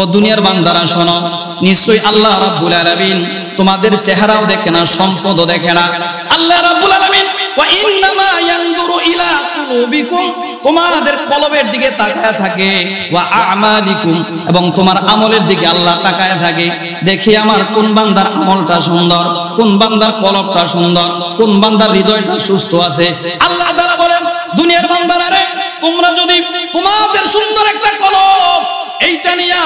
ও দুনিয়ার বান্দারা শোনো, নিশ্চয়ই আল্লাহ রাব্বুল আলামিন তোমাদের চেহারাও দেখে না, সম্পদও দেখে না। আল্লাহ রাব্বুল আলামিন ওয়া ইন্নামা ইয়ানজুরু ইলা কুলুবিকুম, তোমাদের কলবের দিকে তাকায় থাকে, ওয়া আমালিকুম, এবং তোমার আমলের দিকে আল্লাহ তাকায় থাকে। দেখি আমার কোন বান্দার আমলটা সুন্দর, কোন বান্দার কলবটা সুন্দর, কোন বান্দার হৃদয়টা সুস্থ আছে। আল্লাহ তাআলা বলেন, দুনিয়ার বান্দারা রে, তোমরা যদি তোমাদের সুন্দর একটা কলব এইটা নিয়া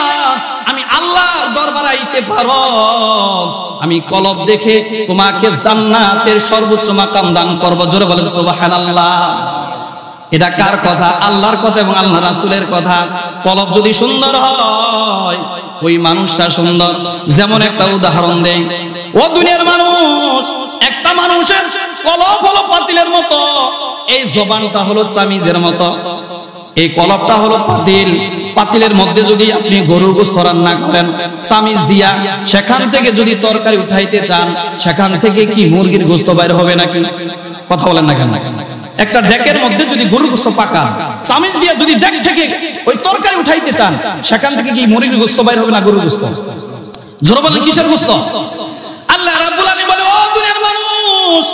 আমি আল্লাহর দরবারে আইতে পারো, আমি কলব দেখে তোমাকে জান্নাতের সর্বোচ্চ মাকাম দান করব। জোরে বলেন সুবহানাল্লাহ। এটা কার কথা? আল্লাহর কথা এবং আল্লাহ রাসূলের কথা। কলব যদি সুন্দর হয়, ওই মানুষটা সুন্দর। যেমন একটা উদাহরণ দেই, ও দুনিয়ার মানুষ, একটা মানুষের কলব হলো পাতিলের মতো, এই জবানটা হলো চামিজের মতো, এই কলবটা হলো পাতিল। পাতিলের মধ্যে যদি আপনি গরুর গোশত রান্না করেন, চামিজ দিয়া সেখান থেকে যদি তরকারি উঠাইতে চান, সেখান থেকে কি মুরগির গোশত বাইর হবে নাকি? কথা বলেন না কেন? একটা ডেকের মধ্যে যদি গরুর গোশত পাকান, চামিজ দিয়া যদি ডেক থেকে ওই তরকারি উঠাইতে চান, সেখান থেকে কি মুরগির গোশত বাইর হবে না গরুর গোশত? জোরে বলেন, কিসের গোশত? আল্লাহ রাব্বুল আলামিন বলে, ও দুনিয়ার মানুষ,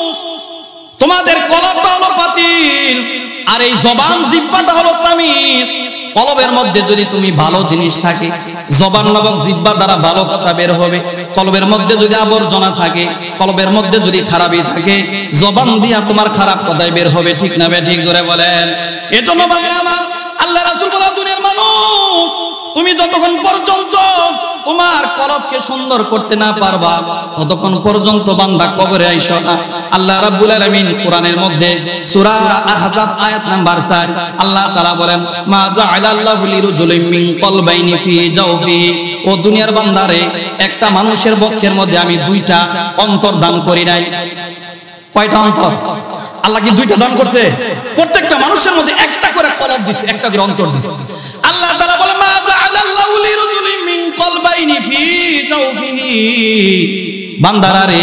তোমাদের কলবটা হলো পাতিল, আর এই জবান জিহ্বাটা হলো চামিজ। কলবের মধ্যে যদি তুমি ভালো জিনিস থাকে, জবান নামক জিহ্বা দ্বারা ভালো কথা বের হবে। কলবের মধ্যে যদি আবর্জনা থাকে, কলবের মধ্যে যদি খারাপই থাকে, জবান দিয়া তোমার খারাপ কথাই বের হবে। ঠিক না ঠিক? জোরে বলেন। এজন্য ভাইরা আমার, আল্লাহ রাসূল বলে, দুনিয়ার মানুষ, তুমি যতক্ষণ পর্যন্ত তোমার কলবকে সুন্দর করতে না পারবা, ততক্ষণ পর্যন্ত বান্দা কবরে আইসো না। আল্লাহ রাব্বুল আলামিন কোরআনের মধ্যে সূরা আহজাব আয়াত নাম্বার 4 আল্লাহ তাআলা বলেন, মা জাআলাল্লাহু লিরাজুলিন মিন কলবাইনি ফি জাওফিহি, ও দুনিয়ার বান্দারে, একটা মানুষের বক্ষের মধ্যে আমি দুইটা অন্তর দান করি নাই। কয়টা অন্তর? আল্লাহ কি দুইটা দান করছে? প্রত্যেকটা মানুষের মধ্যে একটা করে কলব দিছে, একটা করে অন্তর দিছে। আল্লাহ তাআলা বলে, মা জাআলাল্লাহু লিরাজুলিন মিন কলবাইনি ফি জাওফিহি, বান্দারা রে,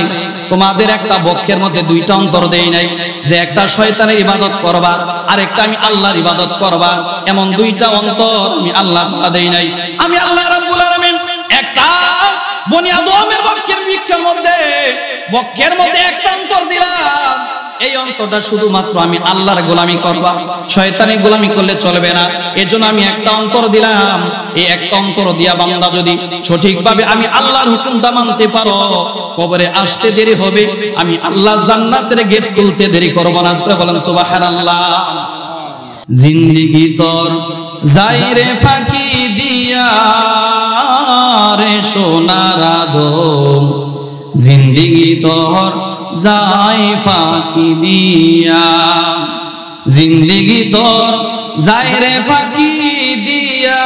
তোমাদের একটা বক্ষের মধ্যে দুইটা অন্তর দেই নাই, যে একটা শয়তানের ইবাদত করবা আর একটা আমি আল্লাহর ইবাদত করবা। এমন দুইটা অন্তর আমি আল্লাহ তাআলা দেই নাই। আমি আল্লাহ রাব্বুল আলামিন একটা বনি আদমের বক্ষের মধ্যে একটা অন্তর দিলাম। এই অন্তরটা শুধুমাত্র আমি আল্লাহর গোলামি করবা, শয়তানি গোলামি করলে চলবে না। এজন্য আমি একটা অন্তর দিলাম। এই একটা অন্তর দিয়া বান্দা যদি সঠিকভাবে আমি আল্লাহর হুকুমটা মানতে পারো, কবরে আসতে দেরি হবে, আমি আল্লাহ জান্নাতের গেট খুলতে দেরি করব না। বলেন সুবহানাল্লাহ। জিন্দেগি তোর যাইরে ফাঁকি দিয়া রে সোনার আদম, জিন্দেগি তোর যাই ফাঁকি দিয়া, জিন্দেগি তোর যাইরে ফাঁকি দিয়া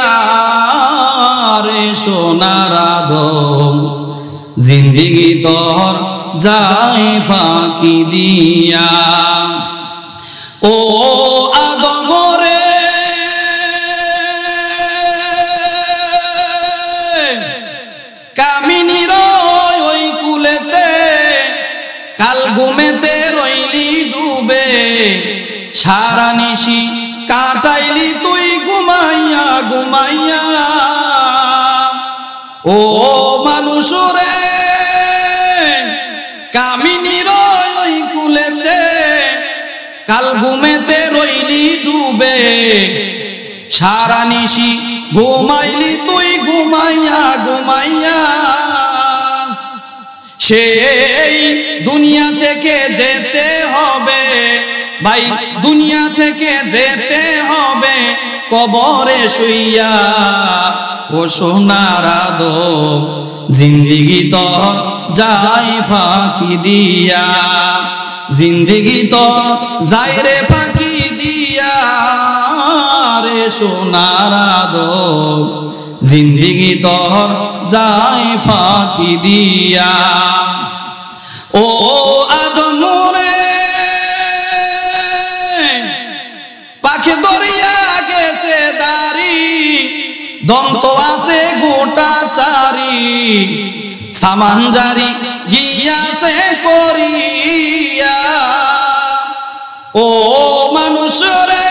রে সোনার আদম, জিন্দেগি তোর যাই ফাঁকি দিয়া। ও আদম রে, কামিনীর ওই কুলেতে কাল ঘুমেতে রইলি ডুবে, সারা নিশি কাটাইলি তুই ঘুমাইয়া ঘুমাইয়া। ও মানুষ রে, কামিনীর ওই কুলেতে কাল ঘুমেতে রইলি ডুবে, সারা নিশি ঘুমাইলি তুই ঘুমাইয়া ঘুমাইয়া। সেই দুনিয়া থেকে যেতে হবে ভাই, দুনিয়া থেকে যেতে হবে কবরে শুইয়া। ও সোনার আদম, জিন্দেগি তোর যাই ফাঁকি দিয়া, জিন্দেগি তোর যাই রে ফাঁকি দিয়া রে সোনার আদম, জিন্দেগি তোর যাই ফাঁকি দিয়া। ও আদম রে, পাখি দরিয়া গেছে দাড়ি, দন্ত আছে গোটা চারি, সামান জারি গিয়াছে করিয়া। ও মানুষ রে,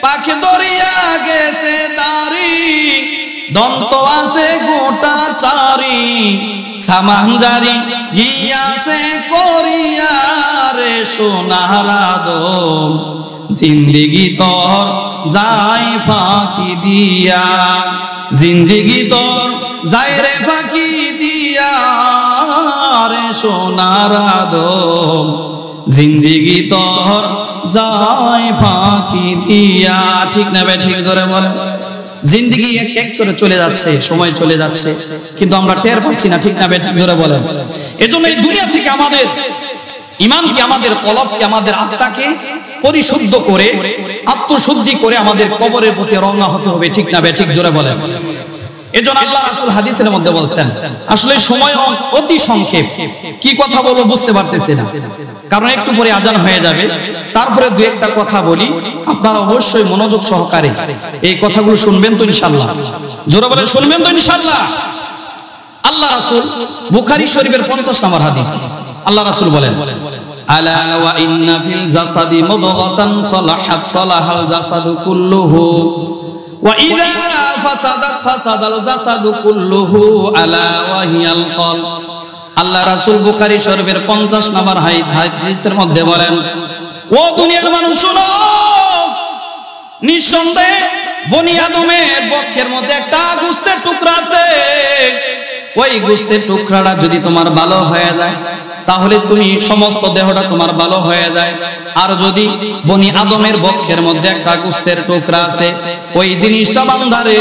পাখি দরিয়া গেছে দাড়ি, দন্ত আছে গোটা চারি সামানজারি গিয়াছে করিয়া রে সোনার আদম জিন্দেগি তোর যাই ফাঁকি দিয়া জিন্দেগি তোর যাই রে ফাঁকি দিয়া রে সোনার আদম জিন্দেগি তোর যাই ফাঁকি দিয়া। ঠিক না বে ঠিক জোরে বলে। জিন্দেগি এক এক করে চলে যাচ্ছে, সময় চলে যাচ্ছে, কিন্তু আমরা টের পাচ্ছি না। ঠিক না বে ঠিক জোরে বলেন। এজন্য এই দুনিয়া থেকে আমাদের ইমানকে, আমাদের কলবকে, আমাদের আত্মাকে পরিশুদ্ধ করে, আত্মশুদ্ধি করে আমাদের কবরের প্রতি রওনা হতে হবে। ঠিক না বে ঠিক জোরে বলেন। এজন্য আল্লাহ রাসূল হাদিসের মধ্যে বলছেন, আসলে সময় অতি সংক্ষেপ, কি কথা বলবো বুঝতে পারতেছি না, কারণ একটু পরে আজান হয়ে যাবে। তারপরে দুই একটা কথা বলি, আপনারা অবশ্যই মনোযোগ সহকারে এই কথাগুলো শুনবেন তো ইনশাআল্লাহ। জোরে বলেন, শুনবেন তো ইনশাআল্লাহ। আল্লাহ রাসূল বুখারী শরীফের 50 নম্বর হাদিস, আল্লাহ রাসূল বলেন, আলা ওয়া ইন্না ফিল জাসাদি মুদগাতান সালাহাত সালাহাল জাসাদু কুল্লুহু ওয়া ইযা ফাসাদাত ফাসাদাল জাসাদু কুল্লুহু আলা ওয়া হিয়াল কলব। আল্লাহ রাসূল বুখারী শরীফের 50 নম্বর হাদিসের মধ্যে বলেন, ও দুনিয়ার মানুষ শোনো, নিঃসন্দেহে বনি আদমের বক্ষের মধ্যে একটা গোশতের টুকরা আছে। ওই গোশতের টুকরাটা যদি তোমার ভালো হয়ে যায়, তাহলে তুমি সমস্ত দেহটা তোমার ভালো হয়ে যায়। আর যদি বনি আদমের বক্ষের মধ্যে একটা গোশতের টুকরা আছে, ওই জিনিসটা বান্দারে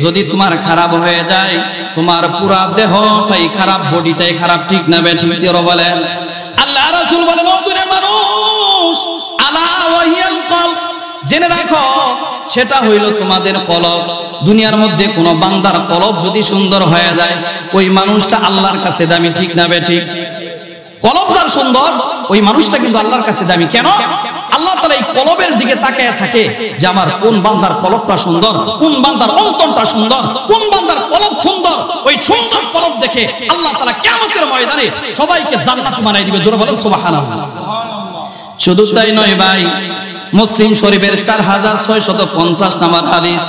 যদি তোমার খারাপ হয়ে যায়, তোমার পুরা দেহটাই খারাপ, বডিটাই খারাপ। ঠিক না বে ঠিক জোরে বলেন। আল্লাহ রাসূল বলেন, ও দুনিয়ার মানুষ, আলা ওয়া হিয়াল কলব, জেনে রাখো সেটা হইল তোমাদের কলব। দুনিয়ার মধ্যে কোন বান্দার কলব যদি সুন্দর হয়ে যায়, ওই মানুষটা আল্লাহর কাছে দামি। ঠিক না বে ঠিক। কলব যার সুন্দর, ওই মানুষটা কিন্তু আল্লাহর কাছে দামি। কেন? আল্লাহ তাআলা এই কলবের দিকে তাকিয়ে থাকে যে আমার কোন বান্দার কলবটা সুন্দর, কোন বান্দার অন্তরটা সুন্দর, কোন বান্দার কলব সুন্দর। ওই সুন্দর কলব দেখে আল্লাহ তাআলা কিয়ামতের ময়দানে সবাইকে জান্নাত বানাই দিবে। জোরে বলেন সুবহানাল্লাহ। শুধু তাই নয় ভাই, মুসলিম শরীফের 4650 নম্বর হাদিস,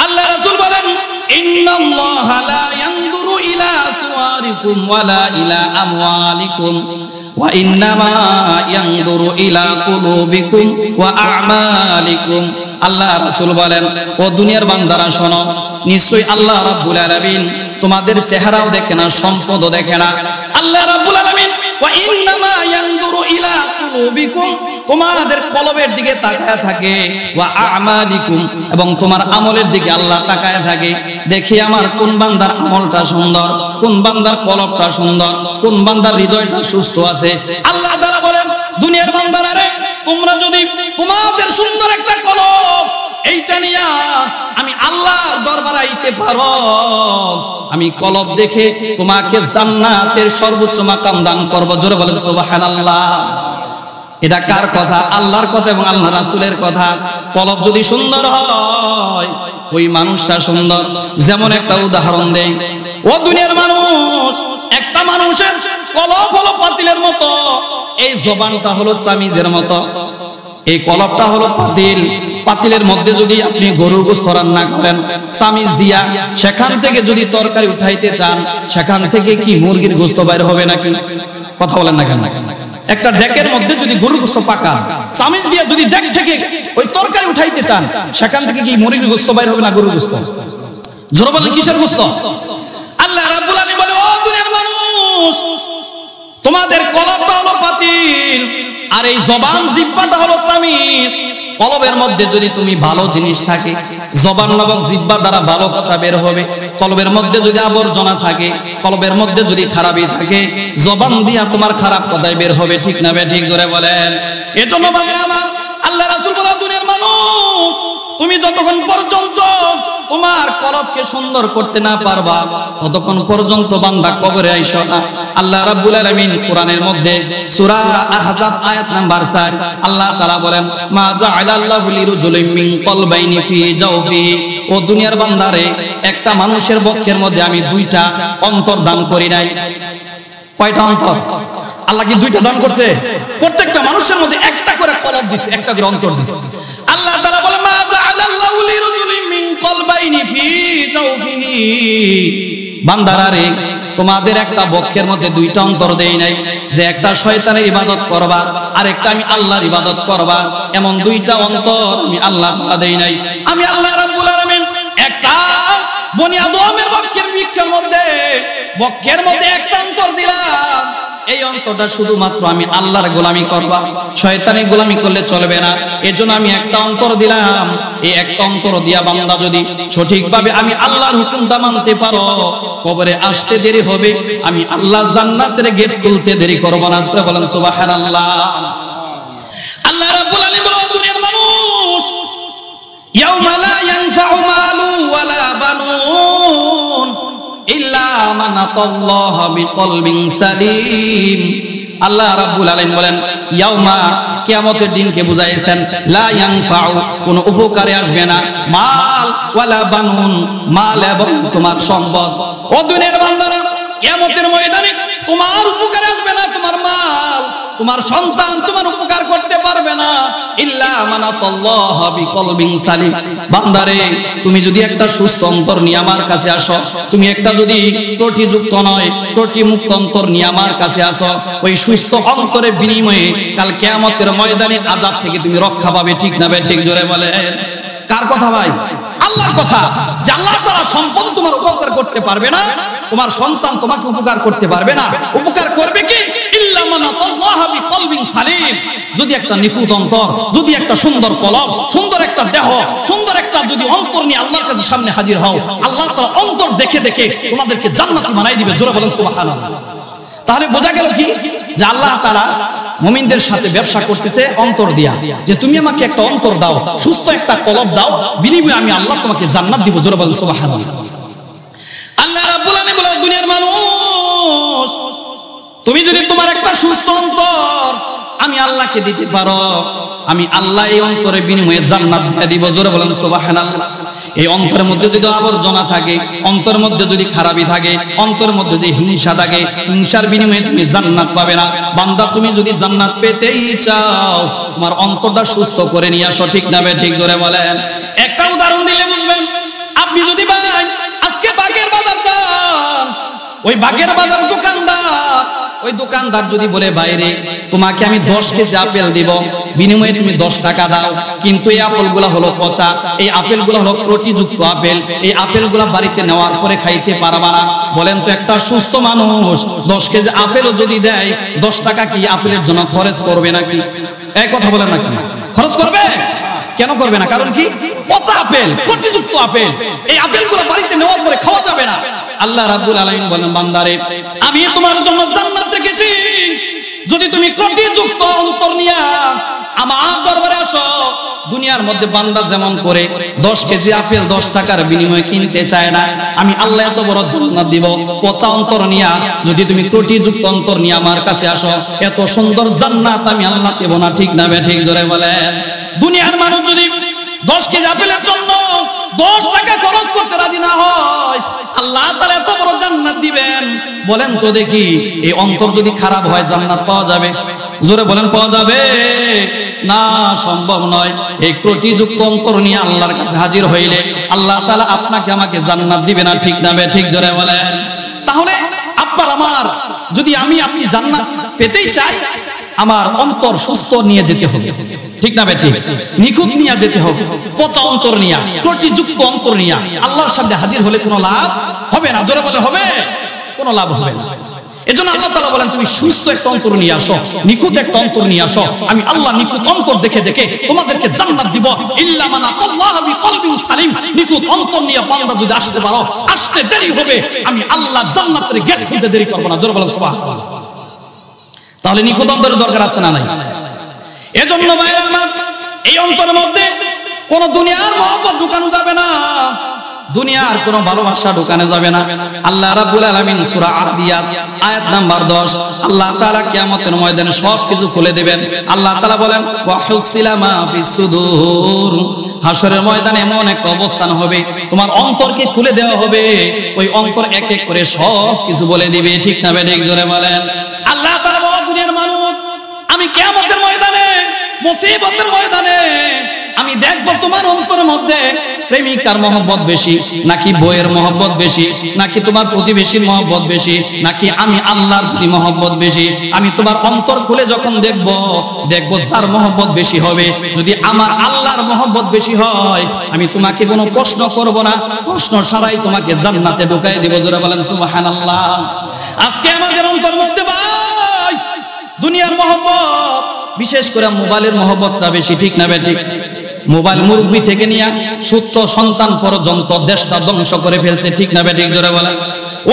আল্লাহ রাসূল বলেন, ইন্নাল্লাহা লা ইয়ানজুরু ইলা সুওয়ারিকুম ওয়ালা ইলা আমওয়ালিকুম ওয়া ইন্নামা ইয়ানজুরু ইলা কুলুবিকুম ওয়া আ'মালিকুম। আল্লাহ রাসূল বলেন, ও দুনিয়ার বান্দারা শোনো, নিশ্চয়ই আল্লাহ রাব্বুল আলামিন তোমাদের চেহারাও দেখে না, সম্পদও দেখে না। আল্লাহ রাব্বুল আলামিন ওয়া ইন্নামা ইয়ানজুরু ইলা কুলুবিকুম, তোমাদের কলবের দিকে তাকায় থাকে, ওয়া আ'মালিকুম, এবং তোমার আমলের দিকে আল্লাহ তাকায় থাকে। দেখি আমার কোন বান্দার আমলটা সুন্দর, কোন বান্দার কলবটা সুন্দর, কোন বান্দার হৃদয়টা সুস্থ আছে। আল্লাহ তাআলা বলেন, দুনিয়ার বান্দারা রে, তোমরা যদি তোমাদের সুন্দর একটা কলব এইটা নিয়া আমি আল্লাহর দরবারে আইতে পারো, আমি কলব দেখে তোমাকে জান্নাতের সর্বোচ্চ মাকাম দান করব। জোরে বলেন সুবহানাল্লাহ। এটা কার কথা? আল্লাহর কথা এবং আল্লাহ রাসূলের কথা। কলব যদি সুন্দর হয়, ওই মানুষটা সুন্দর। যেমন একটা উদাহরণ দেই, ও দুনিয়ার মানুষ, একটা মানুষের কলব হলো পাতিলের মতো, এই জবানটা হলো চামিজের মতো। এই কলবটা হলো পাতিল, পাতিলের মধ্যে যদি আপনি গরুর গোশত রান্না করেন চামিজ দিয়া, সেখান থেকে যদি তরকারি উঠাইতে চান, সেখান থেকে কি মুরগির গোশত বাইর হবে নাকি? কথা বলেন না কেন? একটা ডেকের মধ্যে যদি গরুর গোশত পাকা, চামিজ দিয়া যদি ডেক থেকে ওই তরকারি উঠাইতে চান, সেখান থেকে কি মুরগির গোশত বাইর হবে না গরুর গোশত? জোরে বলেন, কিসের গোশত? আল্লাহ রাব্বুল আলামিন বলে, ও দুনিয়ার মানুষ, তোমাদের কলবটা হলো পাতিল, আর এই জবান জিহ্বাটা হলো চামিজ। কলবের মধ্যে যদি তুমি ভালো জিনিস থাকে, জবান নামক জিহ্বা দ্বারা ভালো কথা বের হবে। কলবের মধ্যে যদি আবর্জনা থাকে, কলবের মধ্যে যদি খারাপই থাকে, জবান দিয়া তোমার খারাপ কথাই বের হবে। ঠিক না বে ঠিক জোরে বলেন। এজন্য ভাইরা আমার, আল্লাহ রাসূল বলেন, দুনিয়ার মানুষ, তুমি যতক্ষণ পর্যন্ত তোমার কলবকে সুন্দর করতে না পারবা, ততক্ষণ পর্যন্ত বান্দা কবরে আইসো না। আল্লাহ রাব্বুল আলামিন কোরআনের মধ্যে সূরা আহজাব আয়াত নাম্বার 4 আল্লাহ তাআলা বলেন, মা জাআলাল্লাহু লিরাজুলিন মিন কলবাইনি ফি জাওফিহি, ও দুনিয়ার বান্দারে, একটা মানুষের বক্ষের মধ্যে আমি দুইটা অন্তর দান করি নাই। কয়টা অন্তর? আল্লাহ কি দুইটা দান করছে? প্রত্যেকটা মানুষের মধ্যে একটা করে কলব দিছে, একটা করে অন্তর দিছে। আল্লাহ তাআলা বলেন, মা জাআলাল্লাহু লিরাজুলিন মিন কলবাইনি ফি জাওফিহি বান্দারা রে, তোমাদের একটা বক্ষের মধ্যে দুইটা অন্তর দেই নাই, যে একটা শয়তানের ইবাদত করবা আর একটা আমি আল্লাহর ইবাদত করবা, এমন দুইটা অন্তর আমি আল্লাহ দেই নাই। আমি আল্লাহ রাব্বুল আলামিন একটা বনি আদমের বক্ষের মধ্যে একটা অন্তর দিলাম। এই অন্তরটা শুধুমাত্র আমি আল্লাহর গোলামি করবা, শয়তানি গোলামি করলে চলবে না। এজন্য আমি একটা অন্তর দিলাম। এই একটা অন্তর দিয়া বান্দা যদি সঠিকভাবে আমি আল্লাহর হুকুমটা মানতে পারো, কবরে আসতে দেরি হবে, আমি আল্লাহ জান্নাতের গেট খুলতে দেরি করব না। জোরে বলেন সুবহানাল্লাহ। আল্লাহ রাব্বুল আলামিন বলেন, দুনিয়ার মানুষ ইয়াউমা লা ইয়ানফাউ মালু ওয়ালা বানুন ইল্লা মান আতাল্লাহা বিকলবিন সালিম। আল্লাহ রাব্বুল আলামিন বলেন, ইয়াউমা কিয়ামতের দিনকে বুঝাইছেন, লা ইয়ানফাউ কোন উপকারে আসবে না, মাল ওয়ালা বানুন মাল এবং তোমার সম্পদ। ও দুনিয়ার বান্দারা, কিয়ামতের ময়দানে তোমার উপকারে আসবে না, তোমার মাল তোমার সন্তান তোমার উপকার করতে পারবে না, ইল্লা মান আতাল্লাহা বিকলবিন সালিম। বান্দারে, তুমি যদি একটা সুস্থ অন্তর নিয়ে আমার কাছে আসো, তুমি একটা যদি ত্রুটিযুক্ত নয় ত্রুটিমুক্ত অন্তর নিয়ে আমার কাছে আসো, ওই সুস্থ অন্তরের বিনিময়ে কাল কিয়ামতের ময়দানে আযাব থেকে তুমি রক্ষা পাবে। ঠিক না বে ঠিক? জোরে বলে। কার কথা ভাই? আল্লাহর কথা। যে আল্লাহ তাআলা সম্পদ তোমার উপকার করতে পারবে না, তোমার সন্তান তোমাকে উপকার করতে পারবে না। উপকার করবে কি? ইল্লা মান আতাল্লাহা বিকলবিন সালিম। যদি একটা নিখুঁত অন্তর, যদি একটা সুন্দর কলব, সুন্দর একটা দেহ, সুন্দর একটা যদি অন্তর নিয়ে আল্লাহর কাছে সামনে হাজির হও, আল্লাহ তাআলা অন্তর দেখে দেখে তোমাদেরকে জান্নাতি বানাই দিবে। জোরে বলেন সুবহানাল্লাহ। তাহলে বোঝা গেল কি, যে আল্লাহ তাআলা মুমিনদের সাথে ব্যবসা করতেছে অন্তর দিয়া, যে তুমি আমাকে একটা অন্তর দাও, সুস্থ একটা কলব দাও, বিনিময়ে আমি আল্লাহ তোমাকে জান্নাত দিব। জোরে বলেন সুবহানাল্লাহ। আল্লাহ রাব্বুল আলামিন বলেন, দুনিয়ার মানুষ, তুমি যদি তোমার একটা সুস্থ অন্তর আমি আল্লাহকে দিতে পারো, আমি আল্লাহ এই অন্তরের বিনিময়ে জান্নাত দিয়ে দিব। জোরে বলেন সুবহানাল্লাহ। এই অন্তরের মধ্যে যদি আবর্জনা থাকে, অন্তরের মধ্যে যদি খারাপি থাকে, অন্তরের মধ্যে যদি হিংসা থাকে, হিংসার বিনিময়ে তুমি জান্নাত পাবে না। বান্দা, তুমি যদি জান্নাত পেতেই চাও, তোমার অন্তরটা সুস্থ করে নিয়ে আসো। ঠিক না বে ঠিক? জোরে বলেন। একটা উদাহরণ দিলে বুঝবেন। আপনি যদি ভাই আজকে বাগের বাজার যান, ওই বাগের বাজার দোকানদার, ওই দোকানদার যদি বলে, বাইরে তোমাকে আমি 10 কেজি আপেল দিব, বিনিময়ে তুমি 10 টাকা দাও, কিন্তু এই আপেলগুলো হলো পচা, এই আপেলগুলো হলো ত্রুটিযুক্ত আপেল, এই আপেলগুলো বাড়িতে নেওয়ার পরে খাইতে পারবা না। বলেন তো, একটা সুস্থ মানুষ 10 কেজি আপেলও যদি দেয়, 10 টাকা কি আপেলের জন্য খরচ করবে নাকি? এই কথা বলেন নাকি? খরচ করবে? কেন করবে না? কারণ কি? পচা আপেল, ত্রুটিযুক্ত আপেল, এই আপেলগুলো বাড়িতে নেওয়ার পরে খাওয়া যাবে না। আল্লাহ রাব্বুল আলামিন বলেন, বান্দারে, আমি তোমার জন্য জান্নাত রেখেছি, যদি তুমি ত্রুটিযুক্ত অন্তর নিয়ে আমার দরবারে আসো। দুনিয়ার মধ্যে বান্দা যেমন করে 10 কেজি আপেল 10 টাকার বিনিময়ে কিনতে চায় না, আমি আল্লাহ এত বড় জান্নাত দিব। পচা অন্তর নিয়ে যদি তুমি ত্রুটিযুক্ত অন্তর নিয়ে আমার কাছে আসো, এত সুন্দর জান্নাত আমি আল্লাহ দেব না। ঠিক না বে ঠিক? জোরে বলেন। দুনিয়ার মানুষ যদি 10 কেজি আপেলের জন্য 10 টাকা খরচ করতে রাজি না হয়, আল্লাহ তাআলা এত বড় জান্নাত দিবেন। বলেন তো দেখি, এই অন্তর যদি খারাপ হয় জান্নাত পাওয়া যাবে? জোরে বলেন, পাওয়া যাবে না? সম্ভব নয়। এই ত্রুটিযুক্ত অন্তর নিয়ে আল্লাহর কাছে হাজির হইলে আল্লাহ তাআলা আপনাকে আমাকে জান্নাত দিবে না। ঠিক না বে ঠিক? জোরে বলেন। তাহলে আপনার আমার যদি আপনি জান্নাত পেতেই চাই, আমার অন্তর সুস্থ নিয়ে যেতে হবে। ঠিক না বে ঠিক? নিখুঁত নিয়ে যেতে হবে। পচা অন্তর নিয়ে, ত্রুটিযুক্ত অন্তর নিয়ে আল্লাহর সামনে হাজির হলে কোনো লাভ হবে না। জোরে বলে, হবে? কোনো লাভ হবে না। এজন্য আল্লাহ তাআলা বলেন, তুমি সুস্থ একটা অন্তর নিয়ে আসো, নিখুঁত একটা অন্তর নিয়ে আসো, আমি আল্লাহ নিখুঁত অন্তর দেখে দেখে তোমাদেরকে জান্নাত দিব। ইল্লা মান আতাল্লাহা বিকলবিন সালিম। নিখুঁত অন্তর নিয়ে বান্দা যদি আসতে পারো, আসতে দেরি হবে, আমি আল্লাহ জান্নাতের গেট খুলতে দেরি করব না। জোরে বলেন সুবহানাল্লাহ। তাহলে নিখুঁত অন্তরের দরকার আছে না নাই? এজন্য ভাইরা আমার, এই অন্তরের মধ্যে কোন দুনিয়ার মহব্বত ঢুকানো যাবে না, দুনিয়ার কোন ভালোবাসা ঢুকানো যাবে না। আল্লাহ রাব্বুল আলামিন সূরা আদিয়াত আয়াত নাম্বার 10, আল্লাহ তাআলা কিয়ামতের ময়দানে সব কিছু খুলে দিবেন। আল্লাহ তাআলা বলেন, ওয়া হুসিলা মা ফিস সুদূর। হাশরের ময়দানে এমন একটা অবস্থান হবে, তোমার অন্তরকে খুলে দেওয়া হবে, ওই অন্তর এক এক করে সব কিছু বলে দিবে। ঠিক না বে ঠিক? জোরে বলেন। আল্লাহ তাআলা বলেন, দুনিয়ার মানুষ, আমি কিয়ামতের ময়দানে, মুসিবতের ময়দানে আমি দেখবো তোমার অন্তরের মধ্যে প্রেমিকার মহব্বত বেশি নাকি বইয়ের মহব্বত বেশি, নাকি তোমার প্রতিবেশীর মহব্বত বেশি, নাকি আমি আল্লাহর প্রতি মহব্বত বেশি। আমি তোমার অন্তর খুলে যখন দেখবো যার মহব্বত বেশি হবে, যদি আমার আল্লাহর মহব্বত বেশি হয়, আমি তোমাকে কোনো প্রশ্ন করব না, প্রশ্ন ছাড়াই তোমাকে জান্নাতে ঢুকাই দেব। জোরে বলেন সুবহানাল্লাহ। আজকে আমাদের অন্তর মধ্যে ভাই দুনিয়ার মহব্বত, বিশেষ করে মোবাইলের মহব্বতটা বেশি, ঠিক না বেঠিক? মোবাইল মুরব্বি থেকে নিয়ে সূত্র সন্তান পর্যন্ত দেশটা ধ্বংস করে ফেলছে, ঠিক না বেঠিক? জোরে বলেন।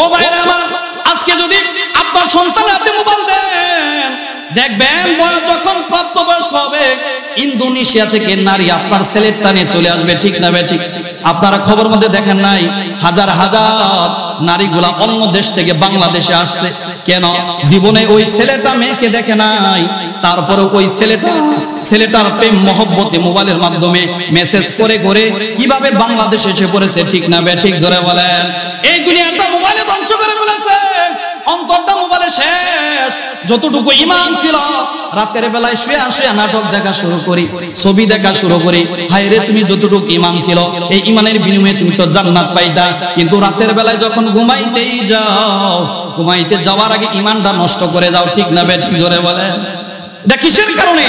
ও ভাইরা আমার, আজকে যদি আপনার সন্তান আপনি মোবাইল দেন, দেখবেন বয়স যখন প্রাপ্তবয়স্ক হবে, ইন্দোনেশিয়া থেকে নারী আপনার ছেলের টানে চলে আসবে, ঠিক না বেঠিক? আপনারা খবর মধ্যে দেখেন নাই, হাজার হাজার নারীগুলা অন্য দেশ থেকে বাংলাদেশে আসছে। কেন? জীবনে ওই ছেলেটা মেয়েকে দেখে নাই, তারপরে ওই ছেলেটার প্রেম মহব্বতে মোবাইলের মাধ্যমে মেসেজ করে করে কিভাবে বাংলাদেশে এসে পড়েছে, ঠিক না বেঠিক? জোরে বলেন। এই দুনিয়াটা মোবাইলে ধ্বংস করে ফেলেছে, অন্তরটা মোবাইলে শেষ। যতটুকু ঈমান ছিল, রাতের বেলায় শুয়ে শুয়ে নাটক দেখা শুরু করি, ছবি দেখা শুরু করি। হায় রে, তুমি যতটুকু ঈমান ছিল, এই ঈমানের বিনিময়ে তুমি তো জান্নাত পাইতা, কিন্তু রাতের বেলায় যখন ঘুমাইতেই যাও, ঘুমাইতে যাওয়ার আগে ঈমানটা নষ্ট করে যাও, ঠিক না বেঠিক? জোরে বলেন। এটা কিসের কারণে?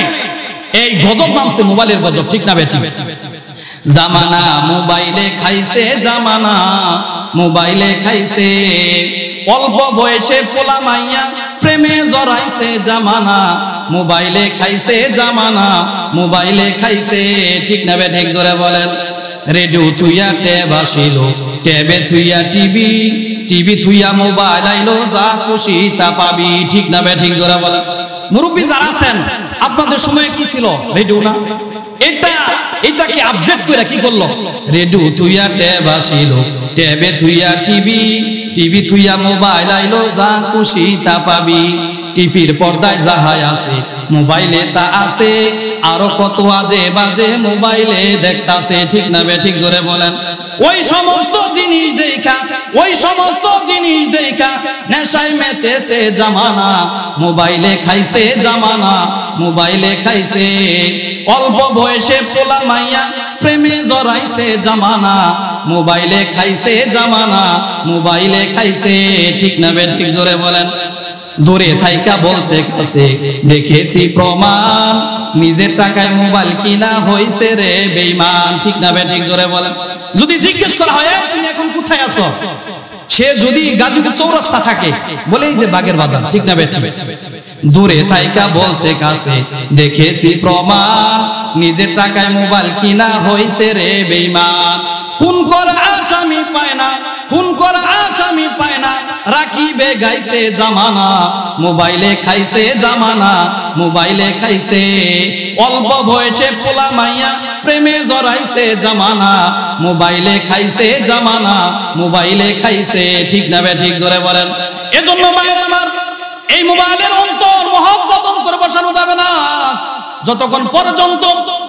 এই গজব নামছে মোবাইলের গজব, ঠিক না বেঠিক? জামানা মোবাইলে খাইছে, জামানা মোবাইলে খাইছে, অল্প বয়সে পোলা মাইয়া প্রেমে জড়াইছে, জামানা মোবাইলে খাইছে, জামানা মোবাইলে খাইছে, ঠিক না বেঠিক? জোরে বলেন। রেডিও থুইয়া ট্যাব আসিল, ট্যাবে থুইয়া টিভি, টিভি থুইয়া মোবাইল আইলো, যা খুশি তা পাবি, ঠিক না বেঠিক? জোরে বলেন। মুরব্বী যারা আছেন, আপনাদের সময় কি ছিল? রেডিও না? এটাকে আপডেট করে কি করলো? রেডিও থুইয়া ট্যাব আসিল, ট্যাবে থুইয়া টিভি, টিভি থুইয়া মোবাইল আইলো, যা খুশি তা পাবি। টিভির পর্দায় যাহাই আছে, মোবাইলে তা আছে, আরো কত আজে বাজে মোবাইলে দেখতাছে, ঠিক না বেঠিক? জোরে বলেন। ওই সমস্ত জিনিস দেখা, ওই সমস্ত জিনিস দেখা নেশায় মেতেছে জামানা, মোবাইলে খাইছে, জামানা মোবাইলে খাইছে, অল্প বয়সে পোলা মাইয়া প্রেমে জড়াইছে, জামানা মোবাইলে খাইছে, জামানা মোবাইলে খাইছে, ঠিক না বেঠিক? জোরে বলেন। দূরে থাইকা বলছে কাছে, দেখেছি প্রমাণ, নিজের টাকায় মোবাইল কিনা হইছে রে বেঈমান, ঠিক না বেঠিক? জোরে বলেন। যদি জিজ্ঞেস করা হয় তুমি এখন কোথায় আছো, সে যদি গাজীপুর চৌরাস্তা থাকে, বলেই যে বাগের বাজার, ঠিক না বেঠিক? দূরে থাইকা বলছে কাছে, দেখেছি প্রমাণ, নিজের টাকায় মোবাইল কিনা হইছে রে বেঈমান। খুন করা আসামি পায় না, খুন করা আসামি পায় না, রাখিবে গাইছে জামানা, মোবাইলে খাইছে, জামানা মোবাইলে খাইছে, অল্প বয়সে পোলা মাইয়া প্রেমে জড়াইছে, জামানা মোবাইলে খাইছে, জামানা মোবাইলে খাইছে, ঠিক না বেঠিক? জোরে বলেন। এজন্য মায়ের আমার, এই মোবাইলের অন্তর মহব্বত অন্তরে বসানো যাবে না, যতক্ষণ পর্যন্ত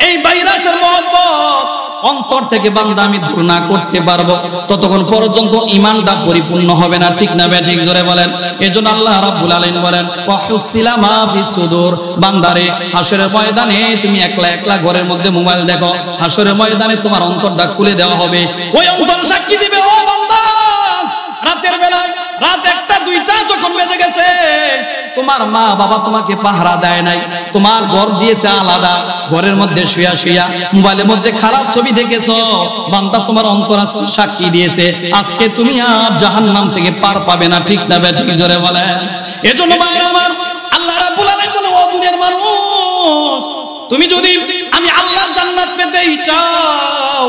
এই ভাইরাসের মহব্বত অন্তর থেকে বান্দা আমি দূর না করতে পারবো, ততক্ষণ পর্যন্ত ঈমানটা পরিপূর্ণ হবে না, ঠিক না বেঠিক? জোরে বলেন। এজন্য আল্লাহ রাব্বুল আলামিন বলেন, ওয়াহুসিলা মা ফি সুদুর, বান্দারে হাশরের ময়দানে তুমি একলা একলা ঘরের মধ্যে মোবাইল দেখো, হাশরের ময়দানে তোমার অন্তরটা খুলে দেওয়া হবে। ওই অন্তর সাক্ষী দিবে, ও বান্দা, রাতের বেলায় রাত 1টা 2টা যখন বেজে গেছে, তোমার মা বাবা তোমাকে পাহারা দেয় নাই, তোমার ঘর দিয়েছে আলাদা, ঘরের মধ্যে শুয়া শুয়া মোবাইলের মধ্যে খারাপ ছবি দেখেছো, বান্দা তোমার অন্তর আজকে সাক্ষী দিয়েছে, আজকে তুমি আর জাহান্নাম থেকে পার পাবে না, ঠিক না বেঠিক? জোরে বলেন। এজন্য ভাইরা আমার, আল্লাহ রাব্বুল আলামিন বলে, ও দুনিয়ার মানুষ, তুমি যদি আমি আল্লাহর জান্নাত পেতেই চাও,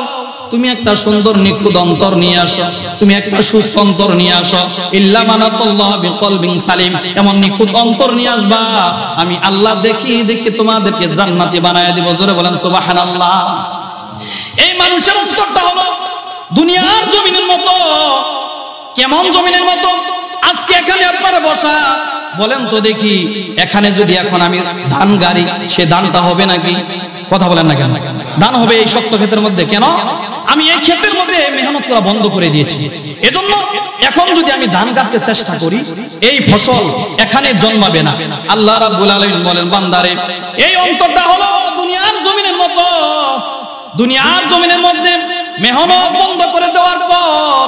তুমি একটা সুন্দর নিখুঁত অন্তর নিয়ে আসো, তুমি একটা সুস্থ অন্তর নিয়ে আসো, ইল্লা মানাতাল্লাহ বিকলবিন সালিম, এমন নিখুঁত অন্তর নিয়ে আসবা, আমি আল্লাহ দেখি দেখি তোমাদেরকে জান্নাতি বানায় দিব। জোরে বলেন সুবহানাল্লাহ। এই মানুষের অন্তরটা হলো দুনিয়ার জমিনের মতো। কেমন জমিনের মতো? আজকে এখানে আপনারা বসা, বলেন তো দেখি, এখানে যদি এখন আমি ধান গাড়ি, সে ধানটা হবে নাকি? কথা বলেন না কেন? ধান হবে এই শক্ত ক্ষেতের মধ্যে। কেন? আমি এই ক্ষেতের মধ্যে মেহনত করা বন্ধ করে দিয়েছি, এজন্য এখন যদি আমি ধান কাটতে চেষ্টা করি, এই ফসল এখানে জন্মাবে না। আল্লাহ রাব্বুল আলামিন বলেন, বান্দারে এই অন্তরটা হলো দুনিয়ার জমিনের মতো, দুনিয়ার জমিনের মধ্যে মেহনত বন্ধ করে দেওয়ার পর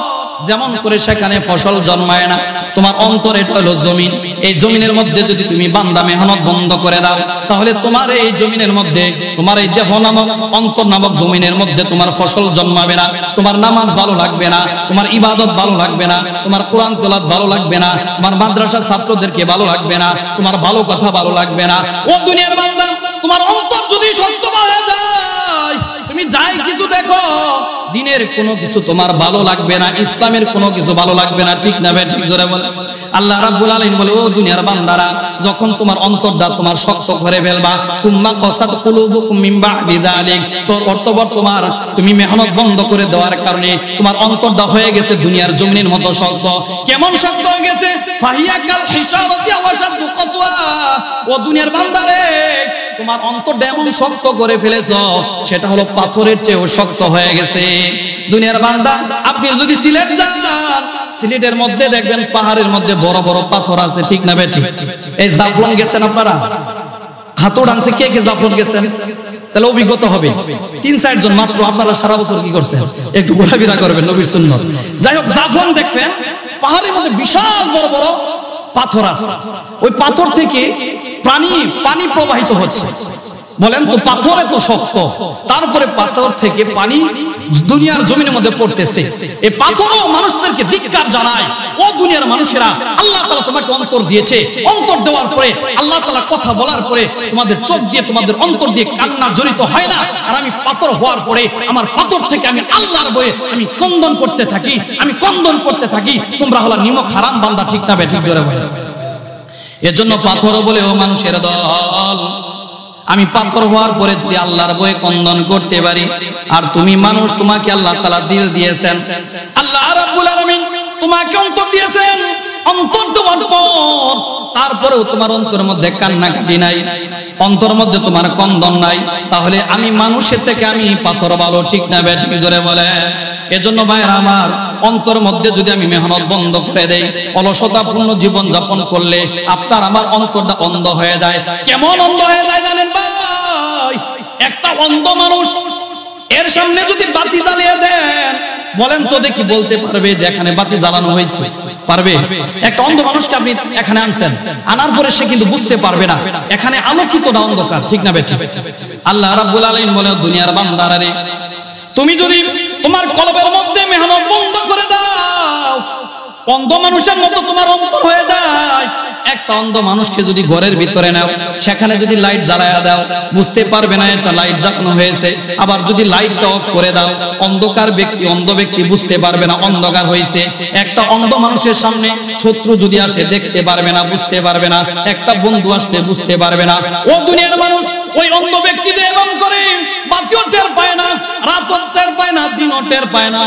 যেমন করে সেখানে ফসল জন্মায় না, তোমার অন্তর এটা হলো জমিন। এই জমিনের মধ্যে যদি তুমি বান্দা মেহনত বন্ধ করে দাও, তাহলে তোমার এই জমিনের মধ্যে, তোমার এই দেহ নামক অন্তর নামক জমিনের মধ্যে তোমার ফসল জন্মাবে না। তোমার নামাজ ভালো লাগবে না, তোমার ইবাদত ভালো লাগবে না, তোমার কোরআন তেলাওয়াত ভালো লাগবে না, তোমার মাদ্রাসা ছাত্রদেরকে ভালো লাগবে না, তোমার ভালো কথা ভালো লাগবে না। ও দুনিয়ার বান্দা, তোমার অন্তর যদি শক্ত হয়ে যায়, তুমি যাই কিছু দেখো, দিনের কোনো কিছু তোমার ভালো লাগবে না, ইসলামের কোনো কিছু ভালো লাগবে না। ঠিক না ভাই? ঠিক জোরে বলে। আল্লাহ রাব্বুল আলামিন বলে, ও দুনিয়ার বান্দারা, যখন তোমার অন্তরটা তোমার শক্ত করে ফেলবা, সুম্মা কাসাত কুলুবুকুম মিন বাদি যালিক, তোর অর্থবর তোমার তুমি মেহনত বন্ধ করে দেওয়ার কারণে তোমার অন্তরটা হয়ে গেছে দুনিয়ার জমিনের মতো শক্ত। কেমন শক্ত হয়ে গেছে? ফাহিয়া কাল হিশারাতি ওয়া শাদ্দু কাসওয়া। ও দুনিয়ার বান্দারে, তোমার অন্তরটা এমন শক্ত করে ফেলেছো, সেটা হলো পাথরের চেয়েও শক্ত হয়ে গেছে। দুনিয়ার বান্দা, আপনি যদি সিলেট যান, সিলেটের মধ্যে দেখবেন পাহাড়ের মধ্যে বড় বড় পাথর আছে। ঠিক না ভাই? ঠিক। এই জাফলং গেছেন আপনারা? হাত উঠানছে কে কে জাফলং গেছেন? তাহলে অভিজ্ঞতা হবে। 3-4 জন মাত্র। আপনারা সারা বছর কি করছেন? একটু ঘোরাফেরা করবেন, নবীর সুন্নাত। যাই হোক, জাফলং দেখবেন পাহাড়ের মধ্যে বিশাল বড় বড় পাথর আছে। ওই পাথর থেকে পানি প্রবাহিত হচ্ছে। বলেন তো, পাথর এত শক্ত, তারপরে পাথর থেকে পানি দুনিয়ার জমিনের মধ্যে পড়তেছে। এই পাথরও মানুষদেরকে ধিক্কার জানায়। ও দুনিয়ার মানুষেরা, আল্লাহ তাআলা তোমাকে অন্তর দিয়েছে, অন্তর দেওয়ার পরে আল্লাহ তাআলা কথা বলার পরে তোমাদের চোখ দিয়ে, তোমাদের অন্তর দিয়ে কান্না জড়িত হয় না। আর আমি পাথর হওয়ার পরে আমার পাথর থেকে আমি আল্লাহর বয়ে আমি কন্দন করতে থাকি, আমি কন্দন করতে থাকি। তোমরা হলো নিমক হারাম বান্দা। ঠিক না ভাই? ঠিক জোরে বলে। এজন্য পাথর বলে, ও মানুষের দল, আমি পাথর হওয়ার পরে যদি আল্লাহর বয়ে কন্দন করতে পারি, আর তুমি মানুষ, তোমাকে আল্লাহ তাআলা দিল দিয়েছেন, আল্লাহ রাব্বুল আলামিন তোমাকে অন্তর দিয়েছেন। অন্তর দেওয়ার পর তারপরেও তোমার অন্তরের মধ্যে কান্নাকাটি নাই, অন্তরের মধ্যে তোমার কন্দন নাই, তাহলে আমি মানুষের থেকে আমি পাথর ভালো। ঠিক না ভাই? ঠিক জোরে বলে। এজন্য ভাইরা আমার, অন্তর মধ্যে যদি আমি মেহনত বন্ধ করে দেই, অলসতাপূর্ণ জীবন যাপন করলে আপনার আমার অন্তরটা অন্ধ হয়ে যায়। কেমন অন্ধ হয়ে যায় জানেন ভাই? একটা অন্ধ মানুষ, এর সামনে যদি বাতি জ্বালিয়ে দেন, বলেন তো দেখি, বলতে পারবে যে এখানে বাতি জ্বালানো হয়েছে? পারবে? একটা অন্ধ মানুষকে আপনি এখানে আনছেন, আনার পরে সে কিন্তু বুঝতে পারবে না এখানে আলোকিত না অন্ধকার। ঠিক না বেঠিক? আল্লাহ রাব্বুল আলামিন বলে, দুনিয়ার বান্দারা রে, তুমি যদি তোমার কলবের মধ্যে মেহনত বন্ধ করে দাও, অন্ধ মানুষের মতো তোমার অন্তর হয়ে যায়। একটা অন্ধ মানুষকে যদি ঘরের ভিতরে নাও, সেখানে যদি লাইট জ্বালায়া দাও, বুঝতে পারবে না এটা লাইট জ্বালানো হয়েছে। আবার যদি লাইটটা অফ করে দাও, অন্ধ ব্যক্তি বুঝতে পারবে না অন্ধকার হয়েছে। একটা অন্ধ মানুষের সামনে শত্রু যদি আসে, দেখতে পারবে না, বুঝতে পারবে না। একটা বন্ধু আসলে বুঝতে পারবে না। ও দুনিয়ার মানুষ, ওই অন্ধ ব্যক্তি যে এমন করে, বাতিও টের পায় না, রাতও টের পায় না, দিনও টের পায় না।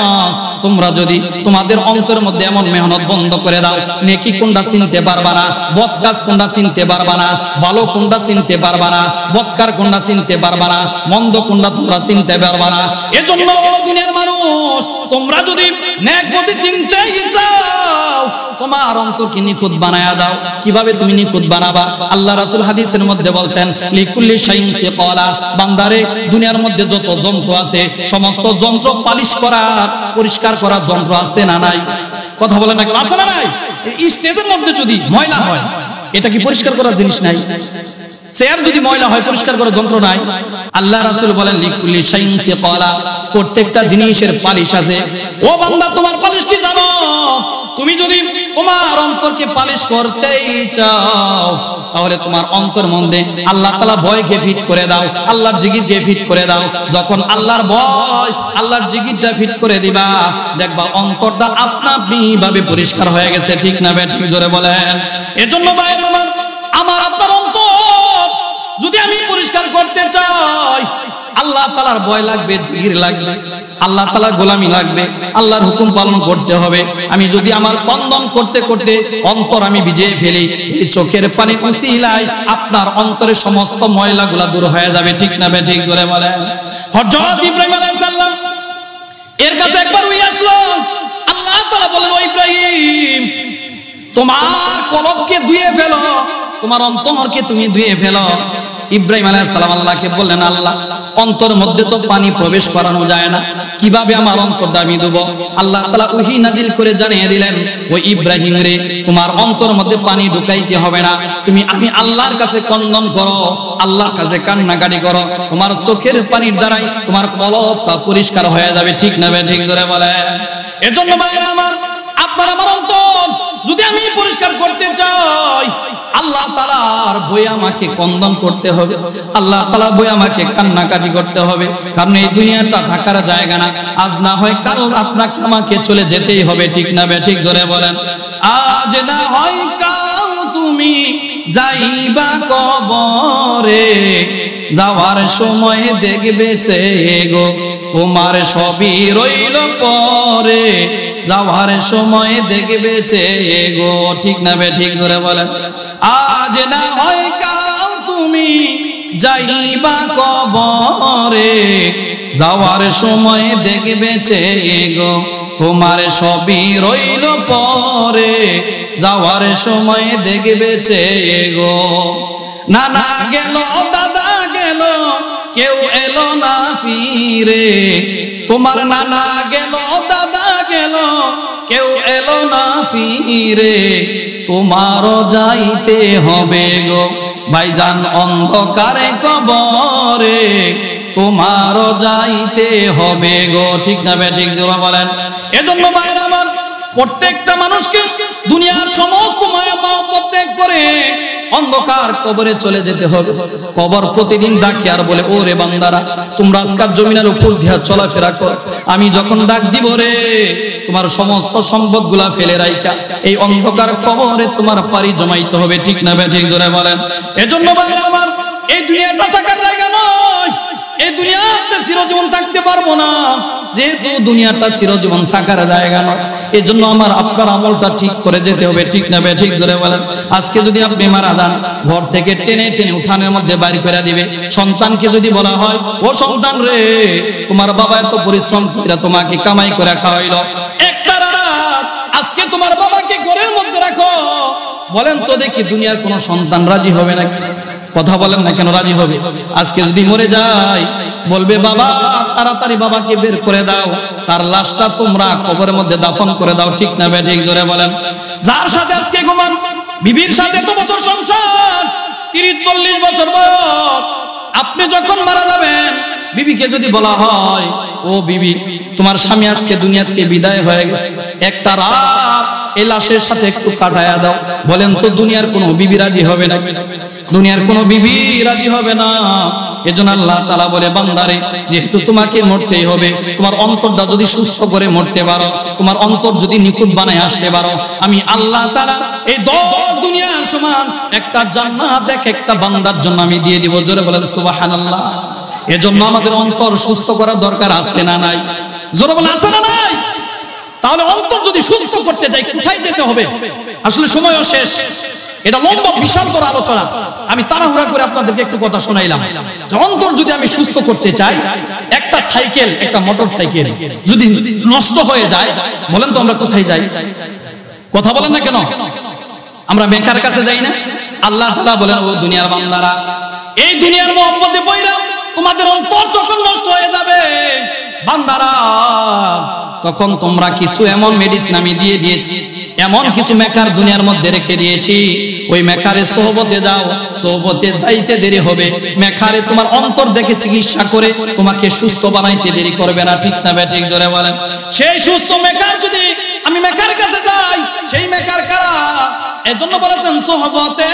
তোমরা যদি তোমাদের অন্তরের মধ্যে এমন মেহনত বন্ধ করে দাও, নেকি কোনটা চিনতে পারবা না, বদ কাজ কোনটা চিনতে পারবা না, ভালো কোনটা চিনতে পারবা না, বদকার কোনটা চিনতে পারবা না, মন্দ কোনটা তোমরা চিনতে পারবা না। এজন্য ও দুনিয়ার মানুষ, তোমরা যদি নেক পথে চিনতেই চাও, তোমার অন্তরকে নিখুঁত বানায়া দাও। কিভাবে তুমি নিখুঁত বানাবা? আল্লাহ রাসূল হাদিসের মধ্যে বলছেন, লিকুল্লি শাইইন সিকালা, বান্দারে, দুনিয়ার মধ্যে যত যন্ত্র আছে, সমস্ত যন্ত্র পালিশ করা, পরিষ্কার করার যন্ত্র আছে না নাই? কথা বলেন না, আছে না নাই? এই স্টেজের মধ্যে যদি ময়লা হয়, এটা কি পরিষ্কার করার জিনিস নাই? চেয়ার যদি ময়লা হয়, পরিষ্কার করার যন্ত্র নাই? আল্লাহ রাসূল বলেন, লিকুল্লি শাইইন সিকালা, প্রত্যেকটা জিনিসের পালিশ আছে। ও বান্দা, তোমার পালিশ কি জানো? তুমি যদি তোমার অন্তরকে পালিশ করতেই চাও, তাহলে তোমার অন্তর মধ্যে আল্লাহ তাআলা ভয়কে ফিট করে দাও, আল্লাহর জিকিরকে ফিট করে দাও। যখন আল্লাহর ভয়, আল্লাহর জিকিরটা ফিট করে দিবা, দেখবা অন্তরটা আপনা আপনি ভাবে পরিষ্কার হয়ে গেছে। ঠিক না বেঠিক? জোরে বলেন। এজন্য ভাই আমার আপনার অন্তর যদি আমি পরিষ্কার করতে চাই, আল্লাহ তাআলার ভয় লাগবে, জিকির লাগবে, আল্লাহ তাআলার গোলামি লাগবে, আল্লাহর হুকুম পালন করতে হবে। আমি যদি আমার কন্দন করতে করতে অন্তর আমি ভিজিয়ে ফেলি, এই চোখের পানি উছিলায় আপনার অন্তরের সমস্ত ময়লাগুলা দূর হয়ে যাবে। ঠিক না বেঠিক? জোরে বলেন। হযরত ইব্রাহিম আলাইহিস সালাম এর কাছে একবার ওই আসলো, আল্লাহ তাআলা বলেন, ও ইব্রাহিম, তোমার কলবকে ধুয়ে ফেলো, তোমার অন্তরকে তুমি ধুয়ে ফেলো। ইব্রাহিম আলাইহিস সালাম আল্লাহকে বললেন, আল্লাহ অন্তরের মধ্যে তো পানি প্রবেশ করানো যায় না, কিভাবে আমার অন্তরটা আমি দেব? আল্লাহ তাআলা ওহী নাজিল করে জানিয়ে দিলেন, ও ইব্রাহিম রে, তোমার অন্তরের মধ্যে পানি ঢুকাইতে হবে না, তুমি আমি আল্লাহর কাছে ক্রন্দন করো, আল্লাহর কাছে কান্নাকাটি করো, তোমার চোখের পানির দ্বারাই তোমার কলবটা পরিষ্কার হয়ে যাবে। ঠিক না বে ঠিক জোরে বলে? এজন্য ভাইরা আমার, আপনার আমার অন্তর যদি আমি পরিষ্কার করতে চাই, আল্লাহ তাআলার ভয়ে আমাকে ক্রন্দন করতে হবে, আল্লাহ তাআলার ভয়ে আমাকে কান্নাকাটি করতে হবে। কারণ এই দুনিয়াটা থাকার জায়গা না, আজ না হয় কাল আপনাকে আমাকে চলে যেতেই হবে। ঠিক না বে ঠিক জোরে বলেন? আজ না হয় কাল তুমি যাইবা কবরে, যাওয়ার সময় দেখবে গো তোমার সবই রইল পরে, যাওয়ার সময় দেখবে গো। ঠিক না বে ঠিক জোরে বলেন? আজ না হয় কাল তুমি যাইবা কবরে, যাওয়ার সময় দেখবে গো তোমার সবই রইল পরে, যাওয়ার সময় দেখবে গো। নানা গেল দাদা গেল কেউ এলো না ফিরে, তোমার নানা গেল দাদা গেল কেউ এলো না ফিরে, তোমারও যাইতে হবে গো ভাইজান অন্ধকারে কবরে, তোমারও যাইতে হবে গো। ঠিক না বে ঠিক জোরে বলেন? এজন্য ভাইরা আমার, প্রত্যেকটা মানুষকে দুনিয়ার সমস্ত মায়া মহব্বত ত্যাগ করে অন্ধকার কবরে চলে যেতে হবে। কবর প্রতিদিন ডাকে আর বলে, ও রে বান্দারা, তোমরা আজকাল জমিনের উপর দিয়া চলাফেরা করো, আমি যখন ডাক দিব রে, তোমার সমস্ত সম্পদগুলা ফেলে রাইখা এই অন্ধকার কবরে তোমার পাড়ি জমাইতে হবে। ঠিক না বে ঠিক জোরে বলেন? এজন্য ভাইরা আমার, এই দুনিয়াটা থাকার জায়গা নয়, এই দুনিয়াতে চিরজীবন থাকতে পারবো না, যেহেতু দুনিয়াটা চিরজীবন থাকার জায়গা নয়। এই জন্য আমার আপনার আমলটা ঠিক করে যেতে হবে। ঠিক না বে ঠিক জোরে বলেন? আজকে যদি আপনি মারা যান, ঘর থেকে টেনে টেনে উঠানের মধ্যে বাড়ি করে দিবে। সন্তানকে যদি বলা হয়, ও সন্তান রে, তোমার বাবা এত পরিশ্রম করে তোমাকে কামাই করে খাওয়াইলো, একটা রাত আজকে তোমার বাবাকে ঘরের মধ্যে রাখো, বলেন তো দেখি দুনিয়ার কোন সন্তান রাজি হবে নাকি? কথা বলেন না কেন রাজি হবে? আজকে যদি মরে যায়, বলবে বাবা তাড়াতাড়ি বাবাকে বের করে দাও, তার লাশটা তোমরা কবরের মধ্যে দাফন করে দাও। ঠিক না বে ঠিক জোরে বলেন? যার সাথে আজকে ঘুমান, বিবির সাথে তো বছর সংসার, 30-40 বছর বয়স, আপনি যখন মারা যাবেন, বিবিকে যদি বলা হয়, ও বিবি তোমার স্বামী আজকে দুনিয়া থেকে বিদায় হয়ে গেছে, একটা রাত এই লাশের সাথে একটু কাটায়া দাও, বলেন তো দুনিয়ার কোনো বিবি রাজি হবে না? দুনিয়ার কোনো বিবি রাজি হবে না। এজন্য আল্লাহ তাআলা বলে, বান্দারে, যেহেতু তোমাকে মরতেই হবে, তোমার অন্তরটা যদি সুস্থ করে মরতে পারো, তোমার অন্তর যদি নিখুঁত বানায় আসতে পারো, আমি আল্লাহ তাআলা এই 10 দুনিয়ার সমান একটা জান্নাত এক একটা বান্দার জন্য আমি দিয়ে দিব। জোরে বলেন সুবহানাল্লাহ। এজন্য আমাদের অন্তর সুস্থ করার দরকার আছে না নাই? জোরে বলেন আছে না নাই? তাহলে অন্তর যদি সুস্থ করতে যাই, কোথায় যেতে হবে? আসলে সময়ও শেষ, এটা লম্বা বিশাল বড় আলোচনা, আমি তাড়াহুড়া করে আপনাদেরকে একটু কথা শোনাইলাম। যে অন্তর যদি আমি সুস্থ করতে চাই, একটা সাইকেল, একটা মোটর সাইকেল যদি নষ্ট হয়ে যায়, বলেন তো আমরা কোথায় যাই? কথা বলেন না কেন? আমরা মেকার কাছে যাই না? আল্লাহ তাআলা বলেন, ও দুনিয়ার বান্দারা, এই দুনিয়ার মহব্বতে পইরা তোমাদের অন্তর যখন নষ্ট হয়ে যাবে বান্দারা, তখন তোমরা কিছু এমন মেডিসিন আমি দিয়ে দিয়েছি, এমন কিছু মেকার দুনিয়ার মধ্যে রেখে দিয়েছি, ওই মেকারের সোহবতে যাও, সোহবতে যাইতে দেরি হবে, মেকারে তোমার অন্তর দেখে চিকিৎসা করে তোমাকে সুস্থ বানাইতে দেরি করবে না। ঠিক না বে ঠিক জোরে বলেন? সেই সুস্থ মেকার যদি আমি মেকারের কাছে যাই, সেই মেকার কারা? এজন্য বলেছেন সোহবতে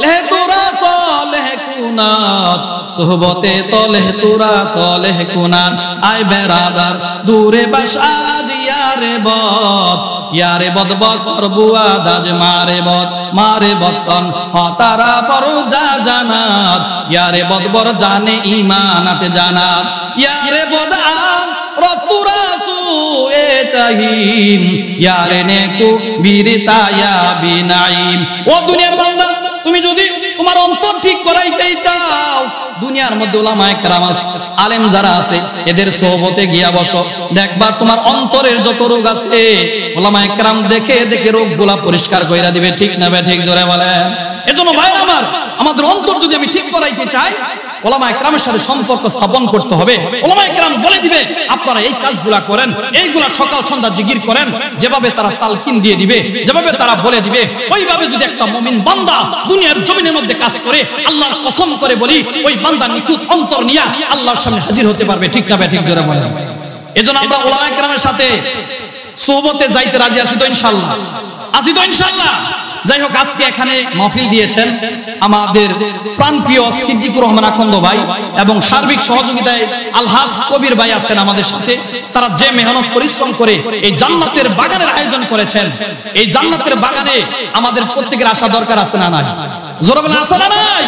লেহ তুরা তলেহ কুনাত, সোহবতে তলেহ তুরা তলেহ কুনাত, আয় বেরাদার দূরে বাসাজ ইয়ারে বদ বদ বুয়া দাজ মারে বতন হতারা পর যা জানাত, ইয়ারে বদ বর জানে ইমানাত জানাত, ইয়ারে বদ আন রতুরা সুয়ে চাহিম, ইয়ারে নেকু বিরিতায়া বিনাইম। ও দুনিয়ার বান্দা, তুমি যদি তোমার অন্তর ঠিক করাইতেই চাও, দুনিয়ার মধ্যে উলামায়ে কেরাম আলেম যারা আছে, এদের সোহবতে গিয়া বসো, দেখবা তোমার অন্তরের যত রোগ আছে উলামায়ে কেরাম দেখে দেখে রোগগুলা পরিষ্কার কইরা দিবে। ঠিক না বে ঠিক জোরে বলে? এজন্য ভাই আমার, আমাদের অন্তর যদি আমি ঠিক করাইতে চাই, ওলামা একরামের সাথে সম্পর্ক স্থাপন করতে হবে। ওলামা একরাম বলে দিবে আপনারা এই কাজগুলা করেন, এইগুলা সকাল সন্ধ্যা জিকির করেন, যেভাবে তারা তালকিন দিয়ে দিবে, যেভাবে তারা বলে দিবে, ওইভাবে যদি একটা মুমিন বান্দা দুনিয়ার জমিনের মধ্যে কাজ করে, আল্লাহর কসম করে বলি ওই বান্দা নিখুঁত অন্তর নিয়ে আল্লাহর সামনে হাজির হতে পারবে। ঠিক না ঠিক জোরে বলেন। এজন্য আমরা ওলামা একরামের সাথে সোহবতে যাইতে রাজি আছি তো ইনশাআল্লাহ? আছি তো ইনশাআল্লাহ? যাই হোক, আজকে এখানে মাহফিল দিয়েছেন আমাদের প্রাণপ্রিয় সিদ্দিকুর রহমান আখন্দ ভাই এবং সার্বিক সহযোগিতায় আলহাজ কবির ভাই আছেন আমাদের সাথে। তারা যে মেহনত পরিশ্রম করে এই জান্নাতের বাগানের আয়োজন করেছেন, এই জান্নাতের বাগানে আমাদের প্রত্যেকের আসা দরকার আছে না নাই? জোরে বলেন আছে না নাই?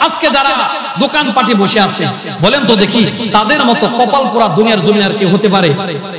আজকে যারা দোকান পাটি বসে আছে বলেন তো দেখি, তাদের মতো কপাল পোড়া দুনিয়ার জমিনে আর কি হতে পারে?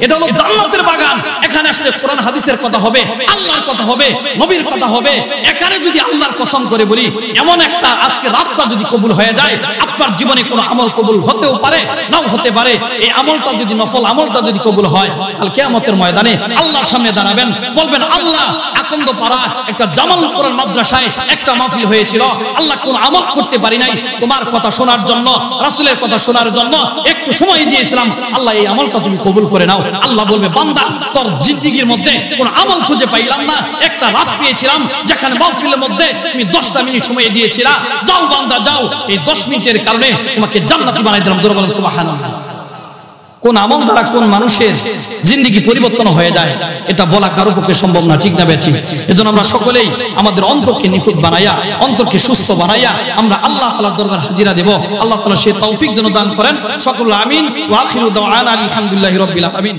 এটা হলো জান্নাতের বাগান। এখানে আসলে কোরআন হাদিসের কথা হবে, আল্লাহর কথা হবে, নবীর কথা হবে। এখানে যদি আল্লাহর কসম করে বলি, এমন একটা আজকে রাতটা যদি কবুল হয়ে যায়, আপনার জীবনে কোনো আমল কবুল হতেও পারে, নাও হতে পারে। এই আমলটা যদি নফল আমলটা যদি কবুল হয়, কাল কিয়ামতের ময়দানে আল্লাহর সামনে দাঁড়াবেন, বলবেন আল্লাহ আকন্দ পাড়া একটা জামাল কোরআন মাদ্রাসায় একটা মাহফিল হয়েছিল, আল্লাহ কোন আমল করতে পারি নাই, তোমার কথা শোনার জন্য, রাসূলের কথা শোনার জন্য একটু সময় দিয়েছিলাম, আল্লাহ এই আমলটা তুমি কবুল করে নাও। আল্লাহ বলবে বান্দা তোর জিন্দেগীর মধ্যে কোন আমল খুঁজে পাইলাম না, একটা রাত পেয়েছিলাম যেখানে মাহফিলের মধ্যে তুমি 10টা মিনিট সময় দিয়েছিলা, যাও বান্দা যাও, এই 10 মিনিটের কারণে তোমাকে জান্নাতি বানাই দিলাম। জোরে বলেন সুবহানাল্লাহ। কোন আমল দ্বারা কোন মানুষের জিন্দেগি পরিবর্তন হয়ে যায় এটা বলা কারো পক্ষে সম্ভব না। ঠিক না বেঠিক? এজন্য আমরা সকলেই আমাদের অন্তরকে নিখুঁত বানাইয়া, অন্তরকে সুস্থ বানাইয়া আমরা আল্লাহ তাআলার দরবার হাজিরা দেব। আল্লাহ তাআলা সেই তৌফিক যেন দান করেন। সকল আমিন ওয়া আখিরু দাওয়ানা আলহামদুলিল্লাহি রাব্বিল আলামিন।